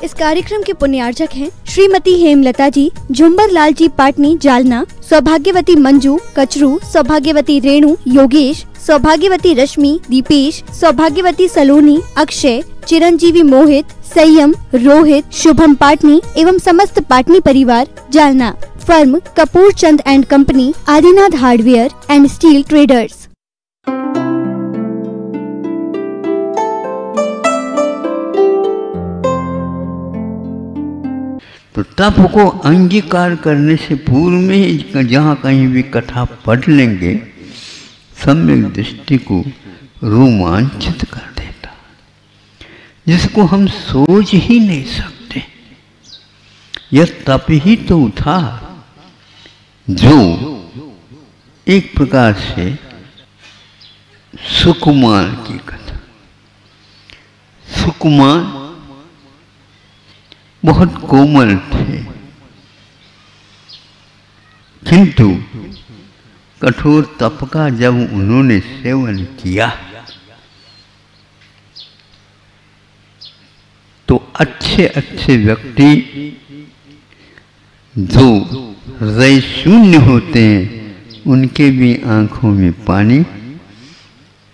इस कार्यक्रम के पुण्यार्चक हैं श्रीमती हेमलता जी, झुम्बर लाल जी पाटनी जालना, सौभाग्यवती मंजू कचरू, सौभाग्यवती रेणु योगेश, सौभाग्यवती रश्मि दीपेश, सौभाग्यवती सलोनी अक्षय, चिरंजीवी मोहित, संयम रोहित, शुभम पाटनी एवं समस्त पाटनी परिवार Jalna. Firm Kapoor Chand and company, Adinath hardware and steel traders. तो तप को अंगीकार करने से पूर्व में जहाँ कहीं भी कथा पढ़ लेंगे, सम्यक दृष्टि को रोमांचित कर देता, जिसको हम सोच ही नहीं सकते। यह तप ही तो था जो एक प्रकार से सुकुमार की कथा, सुकुमार बहुत कोमल थे, किंतु कठोर तप का जब उन्होंने सेवन किया तो अच्छे अच्छे व्यक्ति जो हृदय शून्य होते हैं, उनके भी आंखों में पानी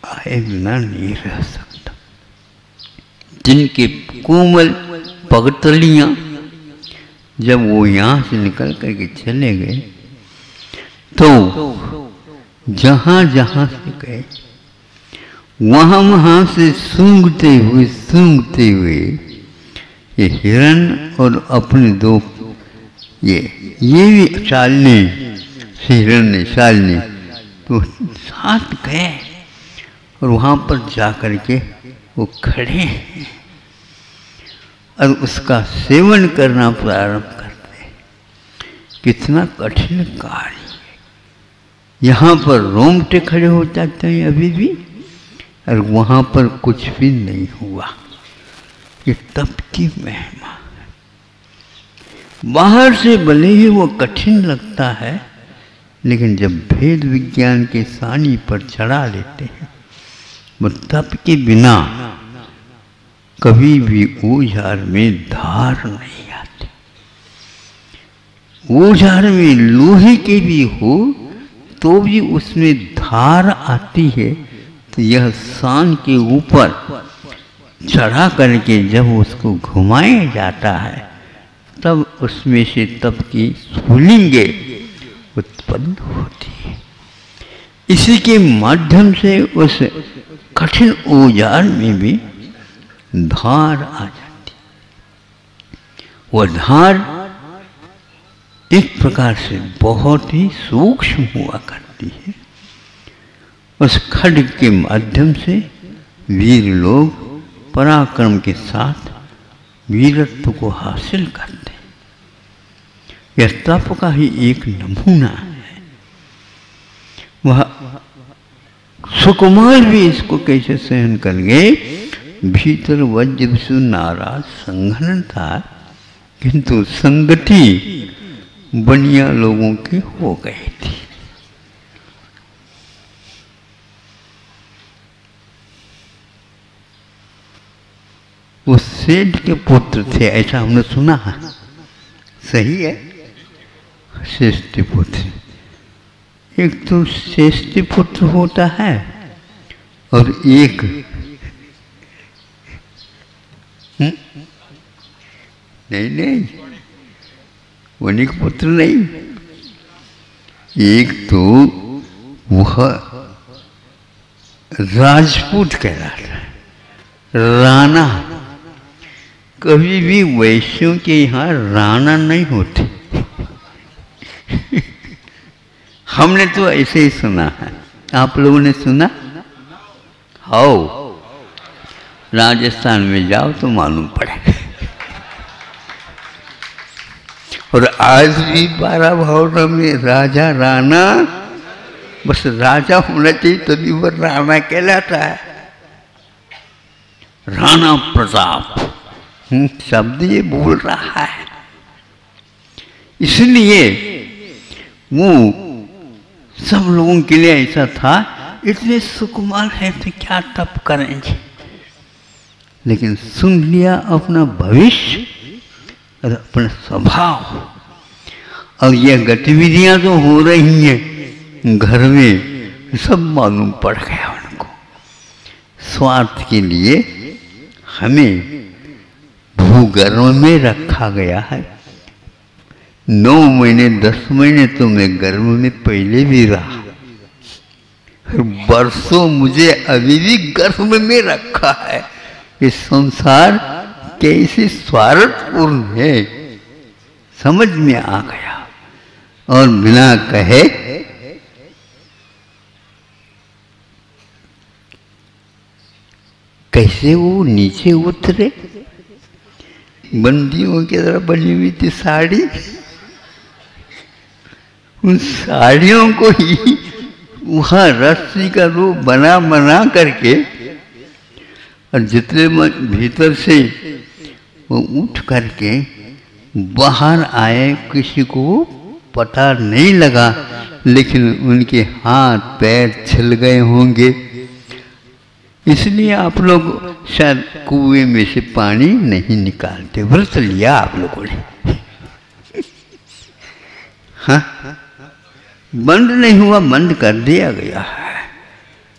आए बिना नहीं रह सकता। जिनके कोमल पगतलियां जब वो यहाँ से निकल करके चले गए तो जहाँ जहाँ से गए वहाँ से सूंघते हुए ये हिरण और अपने दो ये भी शालिनी, हिरण ने शालिनी तो साथ गए और वहाँ पर जाकर के वो खड़े हैं और उसका सेवन करना प्रारंभ करते हैं। कितना कठिन कार्य है। यहाँ पर रोंगटे खड़े हो जाते हैं अभी भी, और वहाँ पर कुछ भी नहीं हुआ। ये तप की महिमा है। बाहर से भले ही वो कठिन लगता है, लेकिन जब भेद विज्ञान के सानी पर चढ़ा लेते हैं, वो तप के बिना कभी भी ओझार में धार नहीं आती। ओझार में लोहे के भी हो तो भी उसमें धार आती है। तो यह सांग के ऊपर चढ़ा करके जब उसको घुमाया जाता है, तब उसमें से तप की स्फुलिंगे उत्पन्न होती है। इसी के माध्यम से उस कठिन औजार में भी धार आ जाती। वह धार एक प्रकार से बहुत ही सूक्ष्म हुआ करती है। उस खड्ग के माध्यम से वीर लोग पराक्रम के साथ वीरत्व को हासिल करते हैं। यह तप का ही एक नमूना है। वह सुकुमार भी इसको कैसे सहन कर गए। भीतर वज्र नाराज संघन था, किंतु संगति बनिया लोगों की हो गई थी। वो सेठ के पुत्र थे, ऐसा हमने सुना है। सही है, श्रेष्ठ पुत्र। एक तो श्रेष्ठ पुत्र होता है और एक नहीं वनिक पुत्र नहीं। एक तो वह राजपूत कहलाता है, राणा। कभी भी वैश्यों के यहाँ राणा नहीं होते। हमने तो ऐसे ही सुना है। आप लोगों ने सुना? आओ राजस्थान में जाओ तो मालूम पड़ेगा। और आज भी 12 भावना में राजा राणा, बस राजा होना चाहिए तभी वह राणा कहलाता है। राणा प्रताप शब्द ये बोल रहा है। इसलिए वो सब लोगों के लिए ऐसा था, इतने सुकुमार है तो क्या तप करेंगे। लेकिन सुन लिया अपना भविष्य और अपना स्वभाव। और यह गतिविधियां जो हो रही हैं घर में, सब मालूम पड़ गया उनको। स्वार्थ के लिए हमें भूगर्भ में रखा गया है। 9 महीने 10 महीने तो मैं गर्भ में पहले भी रहा, बरसों मुझे अभी भी गर्भ में रखा है। ये संसार कैसे स्वार्थपूर्ण है, समझ में आ गया। और बिना कहे कैसे वो नीचे उतरे। बंदियों की तरह बनी हुई थी साड़ी, उन साड़ियों को ही वहाँ रस्सी का रूप बना बना करके, और जितने भीतर से वो उठ करके बाहर आए, किसी को पता नहीं लगा, लेकिन उनके हाथ पैर छिल गए होंगे। इसलिए आप लोग शायद कुएं में से पानी नहीं निकालते। व्रत लिया आप लोगों ने, हाँ, बंद नहीं हुआ, बंद कर दिया गया है।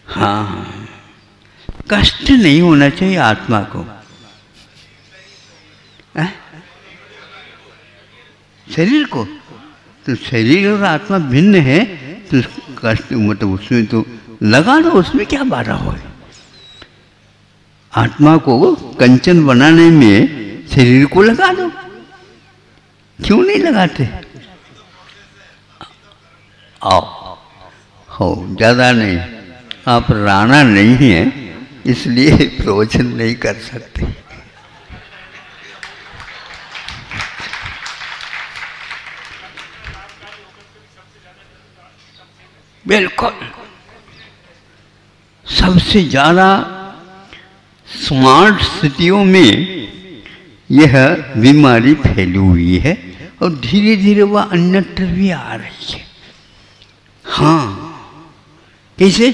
हाँ, कष्ट नहीं होना चाहिए आत्मा को। शरीर को तो शरीर और आत्मा भिन्न है, तो कष्ट मतलब उसमें तो लगा दो, उसमें क्या बाधा हो। आत्मा को कंचन बनाने में शरीर को लगा दो, क्यों नहीं लगाते। आओ हो, ज़्यादा नहीं, आप राणा नहीं है इसलिए प्रवचन नहीं कर सकते। बिल्कुल, सबसे ज़्यादा स्मार्ट सिटियों में यह बीमारी फैली हुई है, और धीरे धीरे वह अन्यत्र भी आ रही है। हाँ, कैसे?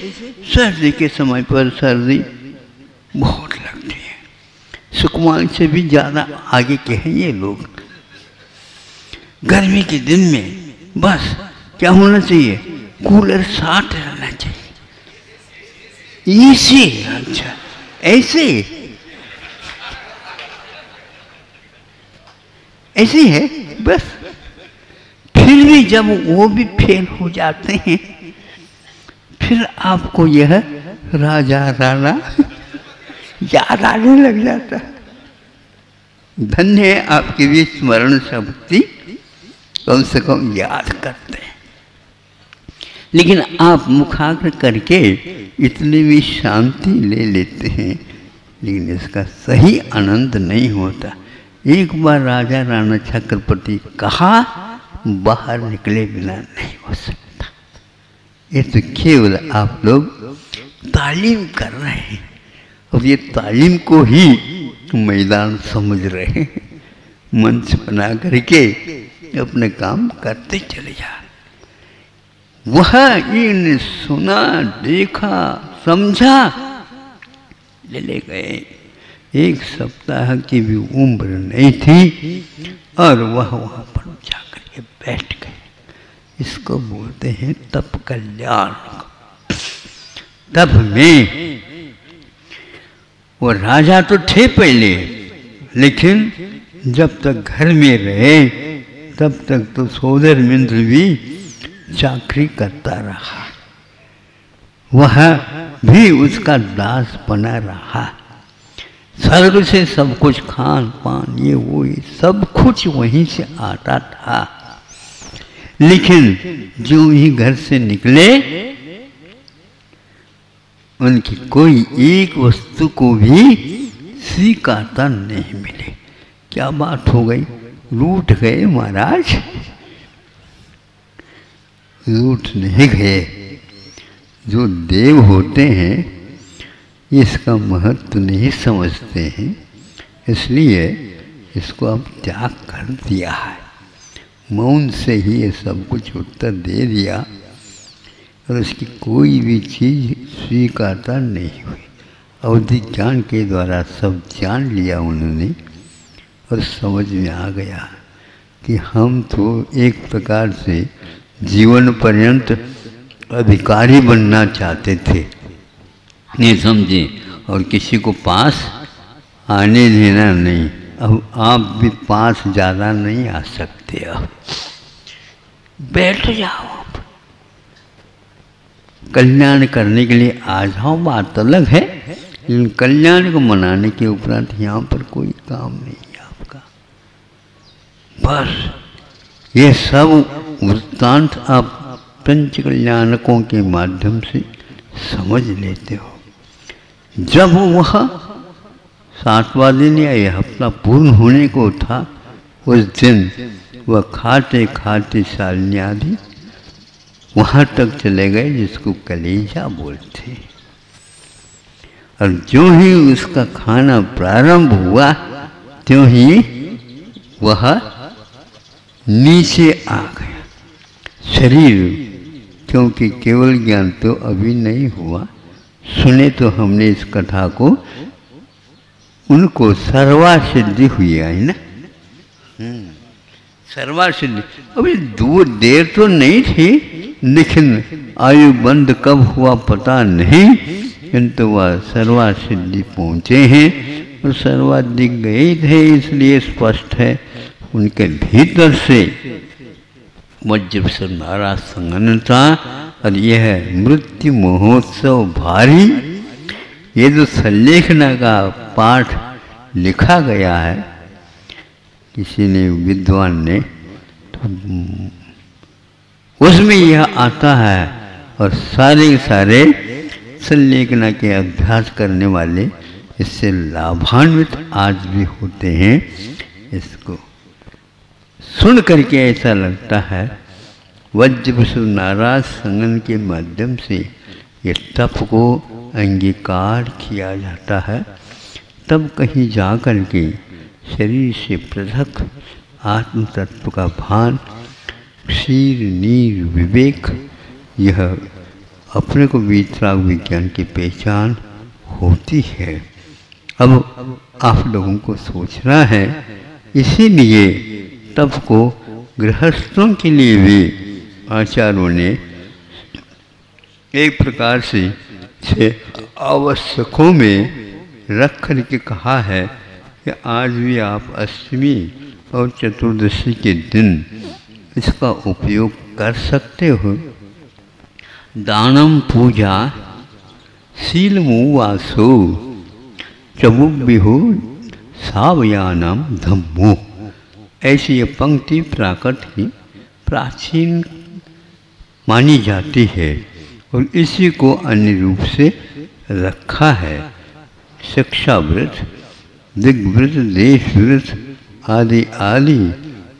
सर्दी के समय पर सर्दी बहुत लगती है, सुकुमार से भी ज़्यादा आगे के हैं ये लोग। गर्मी के दिन में बस क्या होना चाहिए, कूलर साथ रहना चाहिए। इसी, अच्छा ऐसे ऐसे है बस। फिर भी जब वो भी फेल हो जाते हैं, फिर आपको यह राजा राणा याद आने लग जाता है। धन्य है आपकी भी स्मरण शक्ति, कम से कम याद करते हैं। लेकिन आप मुखाग्र करके इतनी भी शांति ले लेते हैं, लेकिन इसका सही आनंद नहीं होता। एक बार राजा राणा चक्रवर्ती कहा, बाहर निकले बिना नहीं हो सकता। ये तो केवल आप लोग तालीम कर रहे हैं, और ये तालीम को ही मैदान समझ रहे हैं। मंच बना करके अपने काम करते चले जा। वह इन सुना, देखा, समझा, ले गए। 1 सप्ताह की भी उम्र नहीं थी, और वह वहाँ पर जाकर के बैठ गए। इसको बोलते हैं तप कल्याण। तप में वो राजा तो थे पहले, लेकिन जब तक घर में रहे तब तक तो सोदर मिंद्र भी चाकरी करता रहा, वह भी उसका दास बना रहा। स्वर्ग से सब कुछ, खान पान ये वो ये सब कुछ वहीं से आता था। लेकिन जो ही घर से निकले, उनकी कोई एक वस्तु को भी स्वीकारता नहीं मिले। क्या बात हो गई, लूट गए महाराज? लूट नहीं गए। जो देव होते हैं इसका महत्व नहीं समझते हैं, इसलिए इसको अब त्याग कर दिया है। मौन से ही ये सब कुछ उत्तर दे दिया, और उसकी कोई भी चीज़ स्वीकारता नहीं हुई। अवधि ज्ञान के द्वारा सब जान लिया उन्होंने, और समझ में आ गया कि हम तो एक प्रकार से जीवन पर्यंत अधिकारी बनना चाहते थे, नहीं समझे, और किसी को पास आने देना नहीं। अब आप भी पास ज़्यादा नहीं आ सकते, अब बैठ जाओ, आप कल्याण करने के लिए आ जाओ, बात अलग है, लेकिन कल्याण को मनाने के उपरांत यहाँ पर कोई काम नहीं है आपका। बस ये सब वृत्तांत आप पंच कल्याणकों के माध्यम से समझ लेते हो। जब वह 7वां दिन या यह हफ्ता पूर्ण होने को था, उस दिन वह खाते खाते शालिनी आदि वहाँ तक चले गए जिसको कलेजा बोलते। और जो ही उसका खाना प्रारंभ हुआ त्यों ही वह नीचे आ गया। शरीर, क्योंकि केवल ज्ञान तो अभी नहीं हुआ, सुने तो हमने इस कथा को, उनको सर्वासिद्धि हुई है ना, सर्वासिद्धि। अभी दूर देर तो नहीं थी, लेकिन आयु बंद कब हुआ पता नहीं, किंतु वह सर्वासिद्धि पहुँचे हैं और सर्वाधिक गए थे, इसलिए स्पष्ट है उनके भीतर से वज्र सुनारा संगन था। और यह मृत्यु महोत्सव भारी, ये जो संलेखना का पाठ लिखा गया है किसी ने, विद्वान ने, तो उसमें यह आता है। और सारे सारे संलेखना के अभ्यास करने वाले इससे लाभान्वित आज भी होते हैं। इसको सुन करके ऐसा लगता है वज्र नाराज संगन के माध्यम से ये तप को अंगीकार किया जाता है। तब कहीं जा कर के शरीर से पृथक आत्म तत्व का भान, क्षीर नीर विवेक, यह अपने को वीतराग विज्ञान की पहचान होती है। अब आप लोगों को सोचना है, इसीलिए तप को गृहस्थों के लिए भी आचार्यों ने एक प्रकार से आवश्यकों में रख कर के कहा है कि आज भी आप अष्टमी और चतुर्दशी के दिन इसका उपयोग कर सकते हो। दानम पूजा शीलमुवासो चबुबिहु सावयानम धम्मो, ऐसी ये पंक्ति प्राकृत की प्राचीन मानी जाती है और इसी को अन्य रूप से रखा है। शिक्षा व्रत, दिग्व्रत, देश व्रत आदि आदि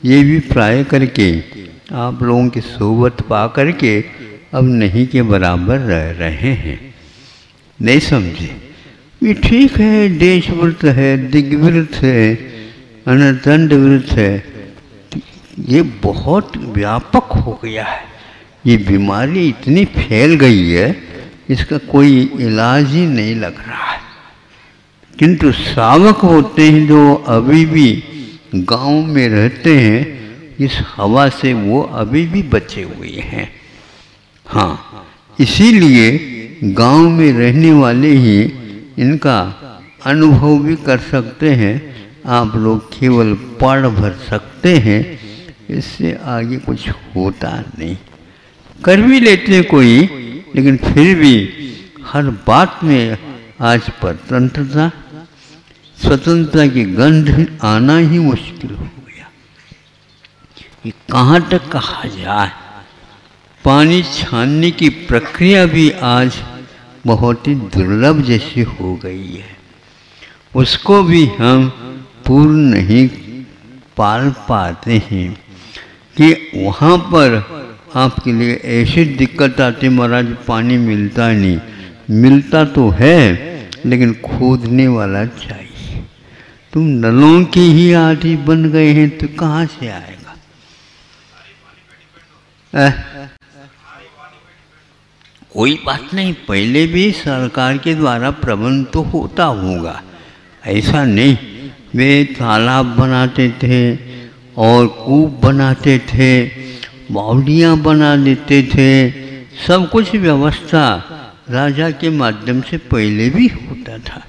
ये भी प्राय करके आप लोगों की सोबत पा करके अब नहीं के बराबर रह रहे हैं, नहीं समझे। ये ठीक है, देश व्रत है, दिग्व्रत है, अनदंड व्रत है, ये बहुत व्यापक हो गया है। ये बीमारी इतनी फैल गई है, इसका कोई इलाज ही नहीं लग रहा है। किंतु श्रावक होते हैं जो अभी भी गांव में रहते हैं, इस हवा से वो अभी भी बचे हुए हैं। हाँ, इसीलिए गांव में रहने वाले ही इनका अनुभव भी कर सकते हैं। आप लोग केवल पढ़ भर सकते हैं, इससे आगे कुछ होता नहीं। कर भी लेते हैं कोई, लेकिन फिर भी हर बात में आज परतंत्रता, स्वतंत्रता की गंध आना ही मुश्किल हो गया। ये कहाँ तक कहा जाए। पानी छानने की प्रक्रिया भी आज बहुत ही दुर्लभ जैसी हो गई है, उसको भी हम पूर्ण नहीं पाल पाते हैं। कि वहाँ पर आपके लिए ऐसी दिक्कत आती, महाराज पानी मिलता नहीं। मिलता तो है, लेकिन खोदने वाला चाहिए। तुम नलों के ही आदि बन गए हैं तो कहाँ से आएगा। कोई बात नहीं, पहले भी सरकार के द्वारा प्रबंध तो होता होगा, ऐसा नहीं। वे तालाब बनाते थे और कूप बनाते थे, बावड़ियाँ बना देते थे। सब कुछ व्यवस्था राजा के माध्यम से पहले भी होता था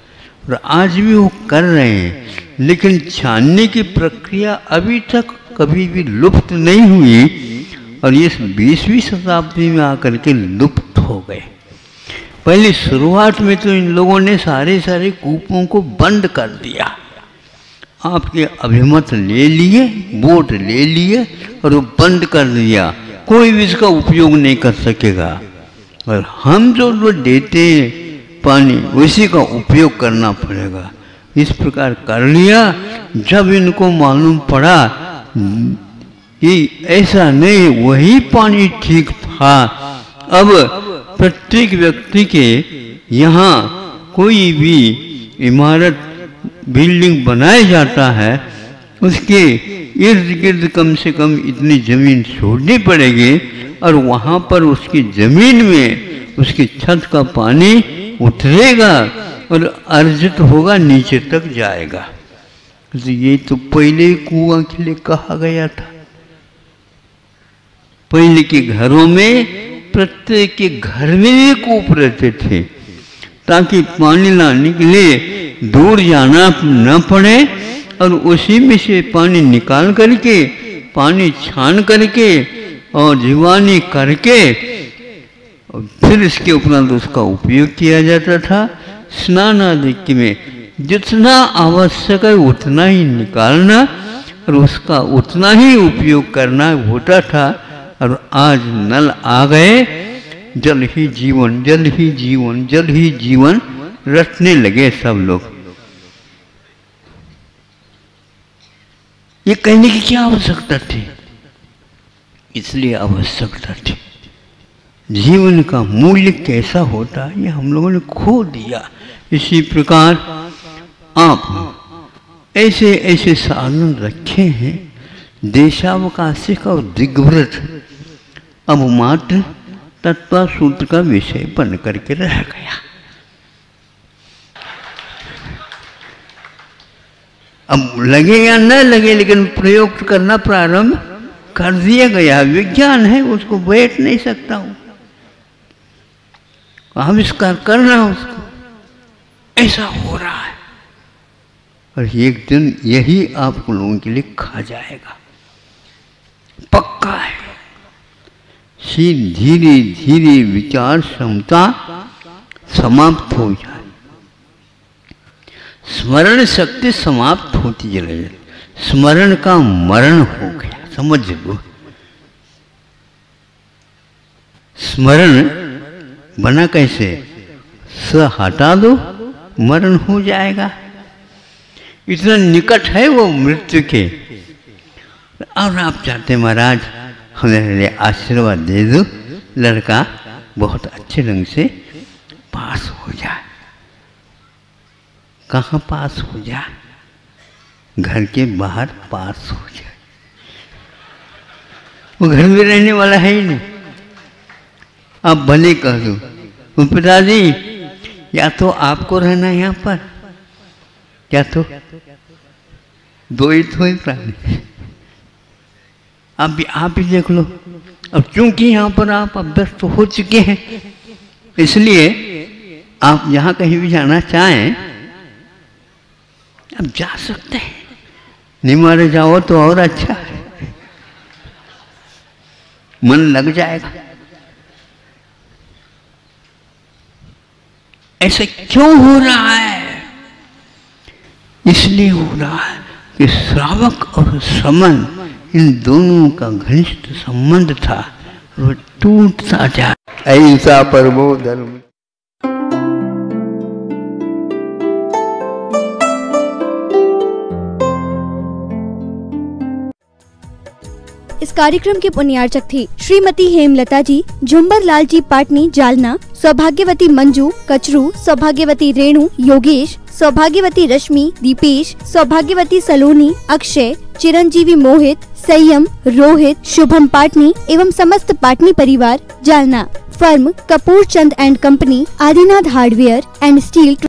और आज भी वो कर रहे हैं, लेकिन छानने की प्रक्रिया अभी तक कभी भी लुप्त नहीं हुई और ये 20वीं शताब्दी में आकर के लुप्त हो गए। पहले शुरुआत में तो इन लोगों ने सारे कूपों को बंद कर दिया। आपके अभिमत ले लिए, वोट ले लिए और वो बंद कर दिया, कोई भी इसका उपयोग नहीं कर सकेगा। और हम जो देते हैं पानी, उसी का उपयोग करना पड़ेगा। इस प्रकार कर लिया। जब इनको मालूम पड़ा कि ऐसा नहीं, वही पानी ठीक था, अब प्रत्येक व्यक्ति के यहाँ कोई भी इमारत बिल्डिंग बनाया जाता है, उसके इर्द गिर्द कम से कम इतनी ज़मीन छोड़नी पड़ेगी और वहाँ पर उसकी ज़मीन में उसकी छत का पानी उतरेगा और अर्जित होगा, नीचे तक जाएगा। तो ये तो पहले ही कुआं के लिए कहा गया था। पहले के घरों में प्रत्येक के घर में भी कूप रहते थे ताकि पानी लाने के लिए दूर जाना न पड़े और उसी में से पानी निकाल करके, पानी छान करके और जीवानी करके और फिर इसके उपरांत उसका उपयोग किया जाता था। स्नान आदि में जितना आवश्यक है उतना ही निकालना और उसका उतना ही उपयोग करना होता था। और आज नल आ गए, जल ही जीवन, जल ही जीवन, जल ही जीवन रटने लगे सब लोग। ये कहने की क्या आवश्यकता थी? इसलिए आवश्यकता थी। जीवन का मूल्य कैसा होता है ये हम लोगों ने खो दिया। इसी प्रकार आप ऐसे ऐसे साधन रखे हैं, देशावकाशिक और दिग्व्रत अब मात्र तत्व सूत्र का विषय बन करके रह गया। अब लगे या न लगे, लेकिन प्रयोग करना प्रारंभ कर दिया गया। विज्ञान है, उसको बैठ नहीं सकता हूं, आविष्कार करना उसको, ऐसा हो रहा है। और एक दिन यही आप लोगों के लिए खा जाएगा, पक्का है। धीरे धीरे विचार क्षमता समाप्त हो जाए, स्मरण शक्ति समाप्त होती चले जाए, स्मरण का मरण हो गया, समझ लो। स्मरण बना कैसे? स हटा दो, मरण हो जाएगा। इतना निकट है वो मृत्यु के। और आप चाहते महाराज हमें लिए आशीर्वाद दे दो, लड़का बहुत अच्छे ढंग से पास हो जाए। कहाँ पास हो जाए? घर के बाहर पास हो जाए। वो घर में रहने वाला है ही नहीं। आप भले कह दो पिताजी या तो आपको रहना है यहाँ पर, क्या तो दो ही तो प्राणी। आप ही देख लो। अब क्योंकि यहाँ पर आप अभ्यस्त हो चुके हैं, इसलिए आप जहाँ कहीं भी जाना चाहें आप जा सकते हैं। नहीं मारे जाओ तो और अच्छा है, मन लग जाएगा। ऐसे क्यों हो रहा है? इसलिए हो रहा है कि श्रावक और समन इन दोनों का घनिष्ठ संबंध था, वो टूटता जा। अहिंसा परमो धर्म। इस कार्यक्रम के पुण्यार्चक थे श्रीमती हेमलता जी, झुंबर लाल जी पाटनी जालना, सौभाग्यवती मंजू कचरू, सौभाग्यवती रेणु योगेश, सौभाग्यवती रश्मि दीपेश, सौभाग्यवती सलोनी अक्षय, चिरंजीवी मोहित, संयम रोहित, शुभम पाटनी एवं समस्त पाटनी परिवार Jalna. Firm Kapoor Chand and company, Adinath hardware and steel.